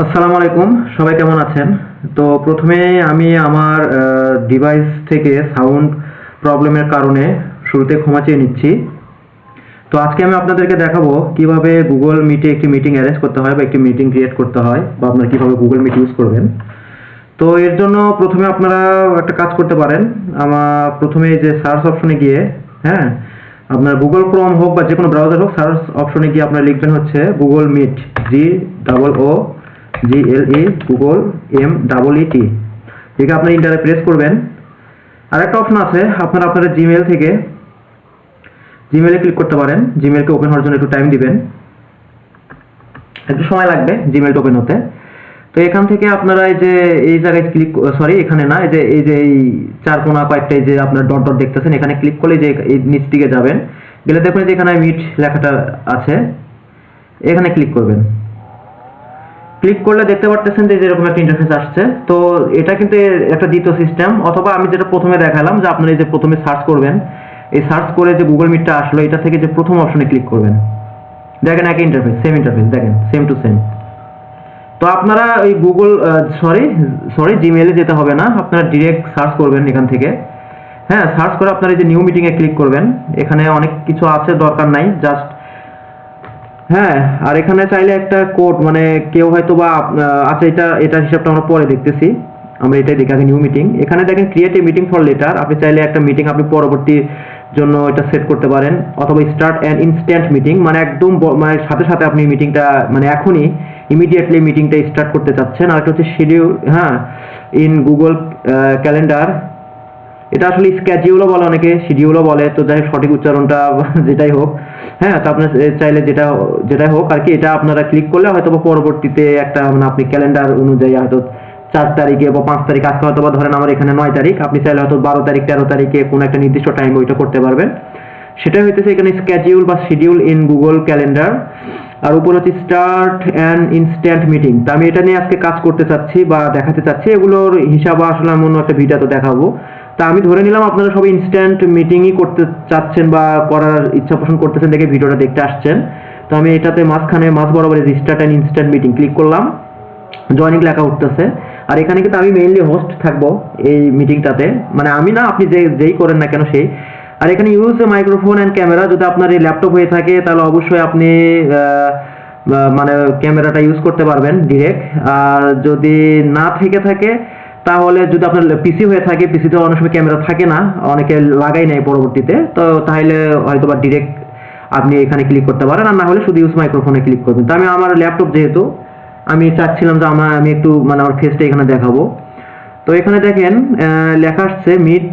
আসসালামু আলাইকুম, সবাই কেমন আছেন? তো প্রথমে আমি আমার ডিভাইস থেকে সাউন্ড প্রবলেমের কারণে শুরুতে ক্ষমা চেয়ে নিচ্ছি। তো আজকে আমি আপনাদেরকে দেখাবো কিভাবে গুগল মিটে একটি মিটিং অ্যারেঞ্জ করতে হয় বা একটি মিটিং ক্রিয়েট করতে হয় বা আপনারা কিভাবে গুগল মিট ইউজ করবেন। তো এর জন্য প্রথমে আপনারা একটা কাজ করতে পারেন। প্রথমে যে সার্চ অপশনে গিয়ে, হ্যাঁ, আপনার গুগল ক্রোম হোক বা যে কোনো ব্রাউজার হোক, সার্চ অপশনে গিয়ে আপনারা লিখবেন হচ্ছে Google Meet, GOOGLE, Google MEET, ঠিক আছে? আপনি ইন্টারে প্রেস করবেন। আরেকটা অপশন আছে, আপনারা আপনাদের জিমেল থেকে জিমেলে ক্লিক করতে পারেন। জিমেলকে ওপেন হওয়ার জন্য একটু টাইম দিবেন, একটু সময় লাগবে জিমেলটা ওপেন হতে। তো এখান থেকে আপনারা এই জায়গায় ক্লিক, সরি এখানে না, এই চার কোনা কয়েকটা যে আপনার ডট ডট দেখতেছেন, এখানে ক্লিক করলে যে এই নিচ দিকে যাবেন, গেলে দেখবেন যে এখানে মিট লেখাটা আছে, এখানে ক্লিক করবেন। ক্লিক করলে দেখতে পারতেছেন যে এরকম একটা ইন্টারফেস আসছে। তো এটা কিন্তু একটা দ্বিতীয় সিস্টেম, অথবা আমি যেটা প্রথমে দেখালাম যে আপনারা এই যে প্রথমে সার্চ করবেন, এই সার্চ করে যে গুগল মিটটা আসলো, এটা থেকে যে প্রথম অপশনে ক্লিক করবেন, দেখেন একই ইন্টারফেস, সেম ইন্টারফেস, দেখেন সেম টু সেম। তো আপনারা ওই গুগল, সরি সরি জিমেইলে যেতে হবে না, আপনারা ডিরেক্ট সার্চ করবেন এখান থেকে। হ্যাঁ, সার্চ করে আপনারা এই যে নিউ মিটিংয়ে ক্লিক করবেন। এখানে অনেক কিছু আছে, দরকার নাই, জাস্ট, হ্যাঁ। আর এখানে চাইলে একটা কোড, মানে কেউ হয়তো বা আচ্ছা, এটা হিসাবটা আমরা পরে দেখতেছি, আমরা এটাই দেখি আগে নিউ মিটিং। এখানে দেখেন create a meeting for letter, আপনি চাইলে একটা মিটিং আপনি পরবর্তী জন্য এটা সেট করতে পারেন, অথবা স্টার্ট অ্যান ইনস্ট্যান্ট মিটিং, মানে একদম মানে সাথে সাথে আপনি মিটিংটা, মানে এখনই ইমিডিয়েটলি মিটিংটা স্টার্ট করতে চাচ্ছেন। আর একটা হচ্ছে শিডিউল, হ্যাঁ, ইন গুগল ক্যালেন্ডার। এটা আসলে স্কেডিউলও বলে, অনেকে শিডিউলও বলে, তো যাই হোক সঠিক উচ্চারণটা যেটাই হোক। হ্যাঁ, তো আপনার চাইলে যেটাই হোক আর কি, এটা আপনারা ক্লিক করলে হয়তো পরবর্তীতে একটা, মানে আপনি ক্যালেন্ডার অনুযায়ী হয়তো 4 তারিখে বা 5 তারিখ, আজকে হয়তো ধরেন আমার এখানে 9 তারিখ, আপনি চাইলে হয়তো 12 তারিখ 13 তারিখে কোনো একটা নির্দিষ্ট টাইম ওইটা করতে পারবেন। সেটা হইতেছে এখানে স্কেডিউল বা শিডিউল ইন গুগল ক্যালেন্ডার। আর উপর হচ্ছে স্টার্ট অ্যান ইনস্ট্যান্ট মিটিং। তো আমি এটা নিয়ে আজকে কাজ করতে চাচ্ছি বা দেখাতে চাচ্ছি, এগুলোর হিসাব আসলে আমি অন্য একটা ভিডিওতে দেখাবো। তা আমি ধরে নিলাম আপনারা সবাই ইনস্ট্যান্ট মিটিংই করতে চাচ্ছেন বা করার ইচ্ছা পোষণ করতেছেন দেখে ভিডিওটা দেখতে আসছেন। তো আমি এটাতে মাঝ বরাবর start and instant meeting click করলাম, জয়েনিং লেখা উঠতেছে। আর এখানে কিন্তু আমি মেইনলি হোস্ট থাকবো এই মিটিংটাতে, মানে আমি না, আপনি যেই করেন না কেন সেই। আর এখানে ইউজ মাইক্রোফোন অ্যান্ড ক্যামেরা, যদি আপনার এই ল্যাপটপ হয়ে থাকে তাহলে অবশ্যই আপনি মানে ক্যামেরাটা ইউজ করতে পারবেন ডিরেক্ট। আর যদি না থেকে থাকে, তাহলে যদি আপনার পিসি হয়ে থাকে, পিসিতে অনেক সময় ক্যামেরা থাকে না, অনেকে লাগাই নেয় পরবর্তীতে, তো তাহলে হয়তো বা ডিরেক্ট আপনি এখানে ক্লিক করতে পারেন, আর না হলে শুধু ইউজ মাইক্রোফোনে ক্লিক করবেন। তো আমি আমার ল্যাপটপ যেহেতু, আমি চাচ্ছিলাম যে আমি একটু, মানে আমার ফেসটা এখানে দেখাবো। তো এখানে দেখেন লেখা আসছে মিট,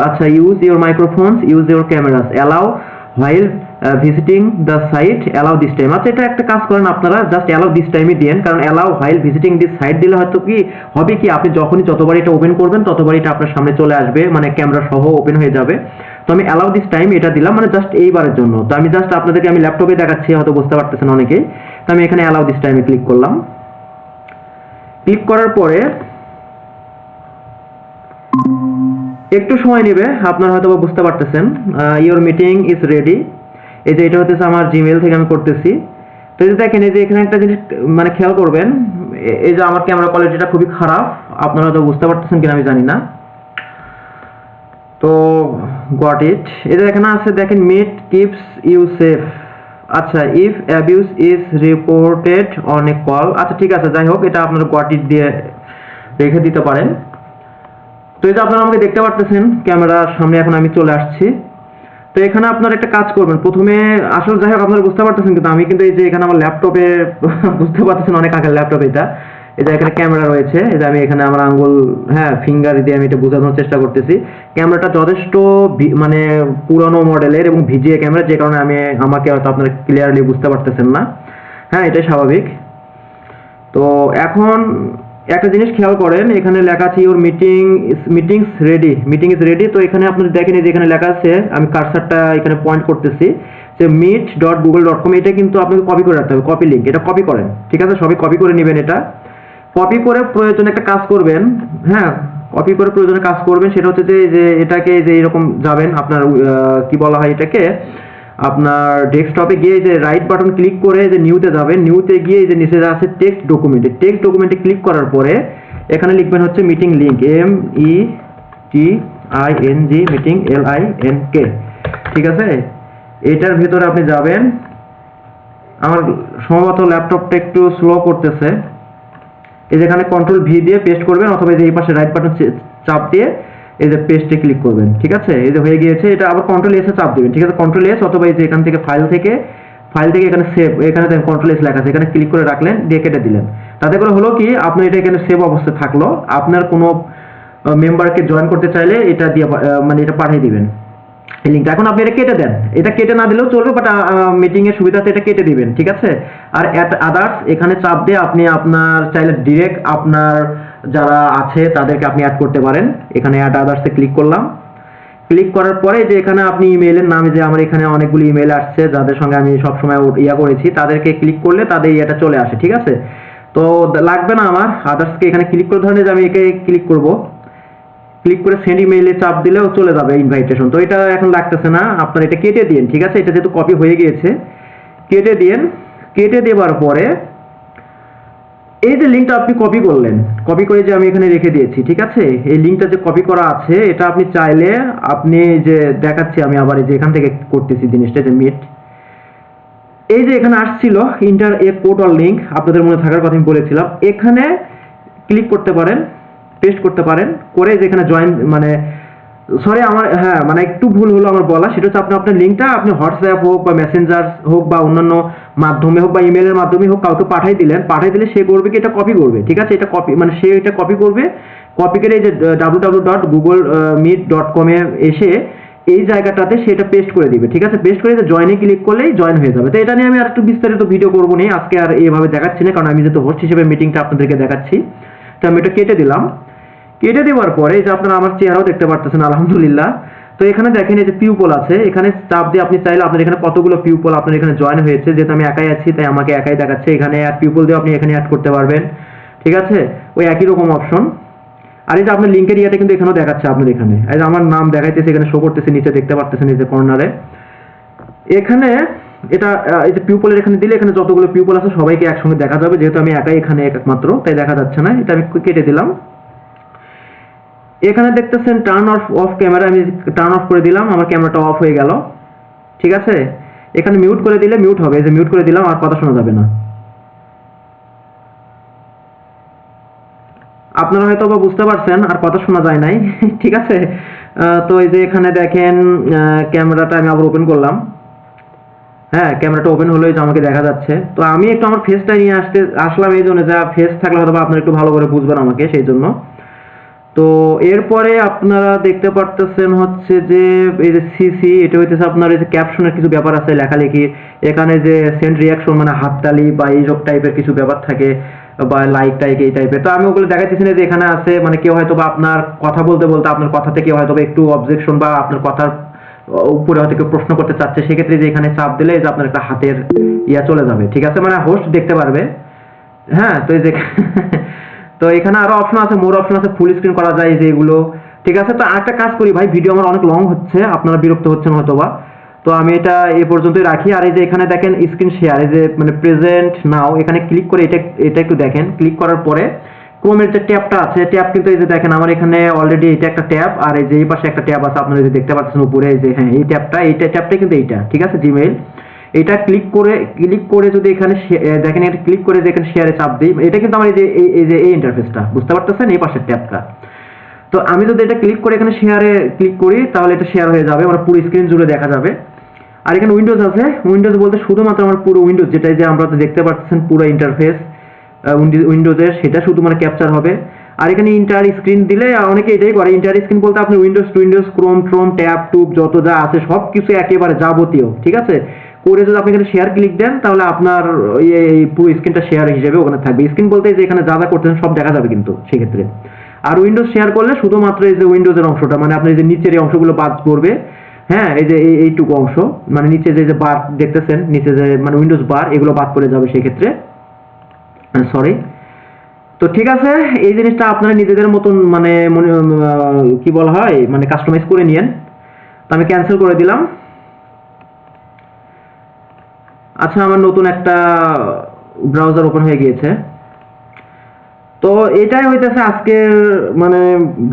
আচ্ছা, use your microphones, use your cameras, allow while visiting the site, allow this time. আচ্ছা, এটা একটা কাজ করেন আপনারা, জাস্ট অ্যালাউ দিস টাইমই দিন, কারণ allow while visiting this site দিলে হয়তো কি হবে, কি আপনি যতবার এটা ওপেন করবেন ততবার এটা আপনার সামনে চলে আসবে, মানে ক্যামেরা সহ ওপেন হয়ে যাবে। তো আমি অ্যালাউ দিস টাইম এটা দিলাম, মানে জাস্ট এইবারের জন্য। তো আমি জাস্ট আপনাদেরকে আমি ল্যাপটপে দেখাচ্ছি, হয়তো বুঝতে পারতেছেন অনেকেই। তো আমি এখানে অ্যালাউ দিস টাইমে ক্লিক করলাম। ক্লিক করার পরে একটু সময় নেবে, আপনারা হয়তো বুঝতে পারতেছেন। ইওর মিটিং ইজ রেডি, এই যে এটা হচ্ছে আমার জিমেল থেকে আমি করতেছি। তো এই যে দেখেন, এই যে এখানে একটা জিনিস মানে খেয়াল করবেন, এই যে আমার ক্যামেরা কোয়ালিটিটা খুবই খারাপ, আপনারা হয়তো বুঝতে পারতেছেন কিনা আমি জানি না। তো গট ইট, এই যে এখানে আছে, দেখেন মিট কিপস ইউ সেফ। আচ্ছা, if abuse is reported on a call, আচ্ছা ঠিক আছে, যাই হোক, এটা আপনারা গট ইট দিয়ে রেখে দিতে পারেন। তো এই যে আপনারা আমাকে দেখতে পারতেছেন ক্যামেরার সামনে, এখন আমি চলে আসছি। তো এখানে আপনারা একটা কাজ করবেন, প্রথমে আসলে যাই হোক আপনারা বুঝতে পারতেছেন, কিন্তু আমি কিন্তু এই যে এখানে আমার ল্যাপটপে বুঝতে পারতেছেন অনেক আগের ল্যাপটপ এটা। এই যে এখানে ক্যামেরা রয়েছে, এই যে আমি এখানে আমার আঙ্গুল, হ্যাঁ, ফিঙ্গার দিয়ে আমি এটা বোঝানোর চেষ্টা করতেছি। ক্যামেরাটা যথেষ্ট মানে পুরানো মডেলের এবং ভিজিএ ক্যামেরা, যে কারণে আমাকে হয়তো আপনারা ক্লিয়ারলি বুঝতে পারতেছেন না। হ্যাঁ, এটাই স্বাভাবিক। তো এখন একটা জিনিস খেয়াল করেন, এখানে লেখা আছে your meetings ready, meeting is ready. তো এখানে আপনারা দেখেন, এই যে এখানে লেখা আছে, আমি কার্সারটা এখানে পয়েন্ট করতেছি যে meet.google.com, এটা কিন্তু আপনাকে কপি করে রাখতে হবে, কপি লিঙ্ক, এটা কপি করেন, ঠিক আছে? সবই কপি করে নেবেন। এটা কপি করে প্রয়োজনে একটা কাজ করবেন, হ্যাঁ, কপি করে প্রয়োজনে কাজ করবেন, সেটা হচ্ছে যে এটাকে যে এরকম যাবেন আপনার, কি বলা হয় এটাকে, আপনার ডেস্কটপে গিয়ে যে রাইট বাটন ক্লিক করে যে নিউতে যাবেন, নিউতে গিয়ে যে নিচে আছে টেক্সট ডকুমেন্টে, টেক্সট ডকুমেন্টে ক্লিক করার পরে এখানে লিখবেন হচ্ছে meeting link, METING meeting LINK, ঠিক আছে। এটার ভিতরে আপনি যাবেন। আমার সম্ভবত ল্যাপটপটা একটু স্লো করতেছে। এই যে এখানে কন্ট্রোল ভি দিয়ে পেস্ট করবেন, অথবা এই যে এই পাশে রাইট বাটন চাপ দিয়ে এই যে পেস্টে ক্লিক করবেন, ঠিক আছে। এই যে হয়ে গিয়েছে, এটা আবার কন্ট্রোল এস এ চাপ দিবেন, ঠিক আছে। কন্ট্রোল এস, অথবা এই যে এখান থেকে ফাইল থেকে এখানে সেভ, এখানে কন্ট্রোল এস লেখা আছে, এখানে ক্লিক করে রাখলেন, দিয়ে কেটে দিলেন। তাতে করে হলো কি, আপনার এটা এখানে সেভ অবস্থায় থাকলো। আপনার কোনো মেম্বারকে জয়েন করতে চাইলে এটা দিয়ে মানে এটা পাঠিয়ে দিবেন এই লিঙ্কটা। এখন আপনি এটা কেটে দেন, এটা কেটে না দিলেও চলবে, বাট মিটিং এর সুবিধাতে এটা কেটে দিবেন, ঠিক আছে। আর অ্যাড আদার্স এখানে চাপ দিয়ে আপনি আপনার চাইলে ডিরেক্ট আপনার যারা আছে তাদেরকে আপনি অ্যাড করতে পারেন। এখানে অ্যাড আদার্সে ক্লিক করলাম। ক্লিক করার পরে যে এখানে আপনি ইমেইলের নামে, যে আমার এখানে অনেকগুলো ইমেইল আসছে যাদের সঙ্গে আমি সবসময় ইয়া করেছি, তাদেরকে ক্লিক করলে তাদের ইয়েটা চলে আসে, ঠিক আছে। তো লাগবে না আমার আদার্সকে, এখানে ক্লিক করে ধরেন যে আমি একে ক্লিক করব, ক্লিক করে সেন্ড ইমেইলে চাপ দিলেও চলে যাবে ইনভাইটেশন। তো এটা এখন লাগতেছে না, আপনার এটা কেটে দিন, ঠিক আছে। এটা যেহেতু কপি হয়ে গিয়েছে, কেটে দিন। কেটে দেওয়ার পরে এই যে লিঙ্কটা আপনি কপি করলেন, কপি করে যে আমি এখানে রেখে দিয়েছি, ঠিক আছে। এই লিঙ্কটা যে কপি করা আছে, এটা আপনি চাইলে আপনি যে দেখাচ্ছি আমি আবার এই যে এখান থেকে করতেছি জিনিসটা, যে মিট, এই যে এখানে আসছিল ইন্টার এ পোর্টাল লিঙ্ক, আপনাদের মনে থাকার কথা আমি বলেছিলাম, এখানে ক্লিক করতে পারেন, পেস্ট করতে পারেন, করে যে এখানে জয়েন, মানে সরি আমার হ্যাঁ মানে একটু ভুল হলো আমার বলা, সেটা হচ্ছে আপনি আপনার লিঙ্কটা আপনি হোয়াটসঅ্যাপ হোক বা মেসেঞ্জার হোক বা অন্যান্য মাধ্যমে হোক বা ইমেলের মাধ্যমে হোক কাউকে পাঠিয়ে দিলেন, পাঠিয়ে দিলে সে করবে কি, এটা কপি করবে, ঠিক আছে। এটা কপি মানে সে এটা কপি করবে, কপি করে এই যে www.googlemeet.com এ এসে এই জায়গাটাতে সেটা পেস্ট করে দিবে, ঠিক আছে। পেস্ট করে জয়েনে ক্লিক করলেই জয়েন হয়ে যাবে। তো এটা নিয়ে আমি আর একটু বিস্তারিত ভিডিও করবো নি আজকে, আর এইভাবে দেখাচ্ছি না, কারণ আমি যেহেতু হোস্ট হিসেবে মিটিংটা আপনাদেরকে দেখাচ্ছি। তো আমি এটা কেটে দিলাম। কেটে দেওয়ার পরে যে আপনারা আমার চেহারাও দেখতে পারতেছেন আলহামদুলিল্লাহ। তো এখানে দেখেন এই যে পিউপল আছে, এখানে চাপ দিয়ে আপনি চাইলে আপনার এখানে কতগুলো পিউপল আপনার এখানে জয়েন হয়েছে, যেহেতু আমি একাই আছি তাই আমাকে একাই দেখাচ্ছে। এখানে অ্যাড পিউপল দিয়ে আপনি এখানে অ্যাড করতে পারবেন, ঠিক আছে। ওই একই রকম অপশন। আর এই যে আপনার লিঙ্কের ইয়েটা কিন্তু এখানেও দেখাচ্ছে, আপনার এখানে এই যে আমার নাম দেখাইতেছে, এখানে শো করতেছে, নিচে দেখতে পারতেছেন এই যে কর্নারে। এখানে এটা এই যে পিউপলের এখানে দিলে এখানে যতগুলো পিউপল আছে সবাইকে একসঙ্গে দেখা যাবে, যেহেতু আমি একাই এখানে একমাত্র, তাই দেখা যাচ্ছে না। এটা আমি কেটে দিলাম। এখানে দেখতেছেন টার্ন অফ ক্যামেরা, আমি টার্ন অফ করে দিলাম, আমার ক্যামেরাটা অফ হয়ে গেল, ঠিক আছে। এখানে মিউট করে দিলে মিউট হবে, এই যে মিউট করে দিলাম, আর কথা শোনা যাবে না। আপনারা হয়তো বা বুঝতে পারছেন আর কথা শোনা যায় নাই ঠিক আছে। তো এই যে এখানে দেখেন ক্যামেরাটা আমি আবার ওপেন করলাম, হ্যাঁ ক্যামেরাটা ওপেন হলো, এই যে আমাকে দেখা যাচ্ছে। তো আমি একটু আমার ফেসটা নিয়ে আসলাম এই জন্য, যা ফেস থাকলে হয়তো আপনারা একটু ভালো করে বুঝবেন আমাকে, সেই জন্য। তো এরপরে আপনারা দেখতে পারতেছেন হচ্ছে যে এই যে সিসি, এটা হইতেছে আপনার এই যে ক্যাপশনের কিছু ব্যাপার আছে লেখালেখির, এখানে যে সেন্ড রিয়াকশন মানে হাততালি বা এইসব টাইপের কিছু ব্যাপার থাকে, বা লাইক টাইক এই টাইপের। তো আমি ওগুলো দেখাইতেছি না, যে এখানে আছে মানে কেউ হয়তো বা আপনার কথা বলতে বলতে আপনার কথা থেকে হয়তো একটু অবজেকশন বা আপনার কথার উপরে হয়তো কেউ প্রশ্ন করতে চাচ্ছে, সেক্ষেত্রে যে এখানে চাপ দিলে যে আপনার একটা হাতের ইয়া চলে যাবে, ঠিক আছে, মানে হোস্ট দেখতে পারবে। হ্যাঁ তো এই যে তো এখানে আরো অপশন আছে, মোর অপশন আছে, ফুল স্ক্রিন করা যায়, যে এগুলো, ঠিক আছে। তো আরেকটা কাজ করি ভাই, ভিডিও আমার অনেক লং হচ্ছে, আপনারা বিরক্ত হচ্ছেন হয়তোবা, তো আমি এটা এই পর্যন্তই রাখি। আর এই যে এখানে দেখেন স্ক্রিন শেয়ার, এই যে মানে প্রেজেন্ট নাও, এখানে ক্লিক করে এটা একটু দেখেন। ক্লিক করার পরে ক্রোমের যে ট্যাবটা আছে, ট্যাব কিন্তু এই যে দেখেন আমার এখানে অলরেডি এটা একটা ট্যাব, আর এই যে এই পাশে একটা ট্যাব আছে, আপনারা যে দেখতে পাচ্ছেন উপরে, এই যে হ্যাঁ এই ট্যাবটা কিন্তু এইটা, ঠিক আছে, জিমেইল। এটা ক্লিক করে যদি এখানে দেখেন, এটা ক্লিক করে যে এখানে শেয়ারে চাপ দিই, এটা কিন্তু আমার এই যে এই ইন্টারফেসটা বুঝতে পারতেছেন, এই পাশের ট্যাবটা। তো আমি যদি এটা ক্লিক করে এখানে শেয়ারে ক্লিক করি, তাহলে এটা শেয়ার হয়ে যাবে, মানে পুরো স্ক্রিন জুড়ে দেখা যাবে। আর এখানে উইন্ডোজ আছে, উইন্ডোজ বলতে শুধুমাত্র আমার পুরো উইন্ডোজ, যেটা যে আমরা দেখতে পাচ্ছেন পুরো ইন্টারফেস উইন্ডোজের, সেটা শুধু মানে ক্যাপচার হবে। আর এখানে ইন্টার স্ক্রিন দিলে অনেকে এটাই করে, ইন্টার স্ক্রিন বলতে আপনি উইন্ডোজ ক্রোম ট্যাব টুব যত যা আছে সব কিছু একেবারে যাবতীয়, ঠিক আছে, করে যদি আপনি এখানে শেয়ার ক্লিক দেন, তাহলে আপনার এই পুরো স্ক্রিনটা শেয়ার হিসেবে ওখানে থাকবে। স্ক্রিন বলতে যে এখানে যা যা করতেছেন সব দেখা যাবে কিন্তু সেক্ষেত্রে। আর উইন্ডোজ শেয়ার করলে শুধুমাত্র এই যে উইন্ডোজের অংশটা, মানে আপনি যে নিচের এই অংশগুলো বাদ করবে, হ্যাঁ এই যে এইটুকু অংশ, মানে নিচে যে বার দেখতেছেন নিচে যে মানে উইন্ডোজ বার, এগুলো বাদ করে যাবে সেই ক্ষেত্রে, সরি। তো ঠিক আছে, এই জিনিসটা আপনারা নিজেদের মতন মানে কি বলা হয় মানে কাস্টমাইজ করে নিয়েন। তো আমি ক্যান্সেল করে দিলাম। আচ্ছা, আমার নতুন একটা ব্রাউজার ওপেন হয়ে গিয়েছে। তো এটাই হইতেছে আজকের মানে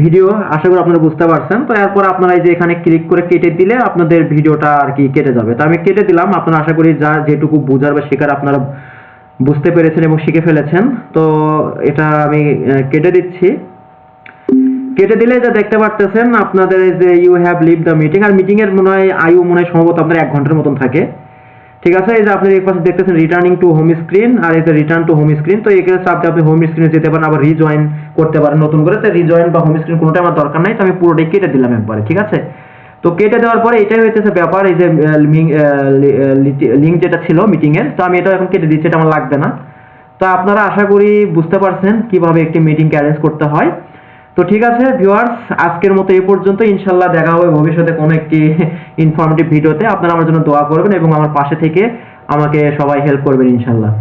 ভিডিও, আশা করি আপনারা বুঝতে পারছেন। তো এরপর আপনারা এই যে এখানে ক্লিক করে কেটে দিলে আপনাদের ভিডিওটা আর কি কেটে যাবে। তো আমি কেটে দিলাম, আপনারা আশা করি যা যেটুকু বোঝার বা শেখার আপনারা বুঝতে পেরেছেন এবং শিখে ফেলেছেন। তো এটা আমি কেটে দিচ্ছি। কেটে দিলে যা দেখতে পারতেছেন আপনাদের এই যে you have leave the meeting, আর মিটিং এর মনে হয় আয়ু মনে হয় সম্ভবত আপনার 1 ঘন্টার মতন থাকে। ঠিক আছে, এই যে আপনি এই পাশে দেখতেছেন রিটার্নিং টু হোম স্ক্রিন, আর এই যে রিটার্ন টু হোম স্ক্রিন। তো এখানে চাপতে আপনি হোম স্ক্রিনে যেতে পারেন, আবার রিজয়েন করতে পারেন নতুন করে। তো রিজয়েন বা হোম স্ক্রিন কোনোটা আমার দরকার নাই, তো আমি পুরোটাই কেটে দিলাম একবারে। ঠিক আছে, তো কেটে দেওয়ার পরে এটাই হইতেছে ব্যাপার, এই যে লিঙ্ক যেটা ছিল মিটিং এর, তো আমি এটা এখন কেটে দিচ্ছি, এটা আমার লাগবে না। তো আপনারা আশা করি বুঝতে পারছেন কিভাবে একটি মিটিংকে অ্যারেঞ্জ করতে হয়। তো ঠিক আছে ভিউয়ার্স, আজকের মতো এই পর্যন্ত। ইনশাল্লাহ দেখা হবে ভবিষ্যতে কোনো একটি ইনফরমেটিভ ভিডিওতে। আপনারা আমার জন্য দোয়া করবেন এবং আমার পাশে থেকে আমাকে সবাই হেল্প করবেন ইনশাল্লাহ।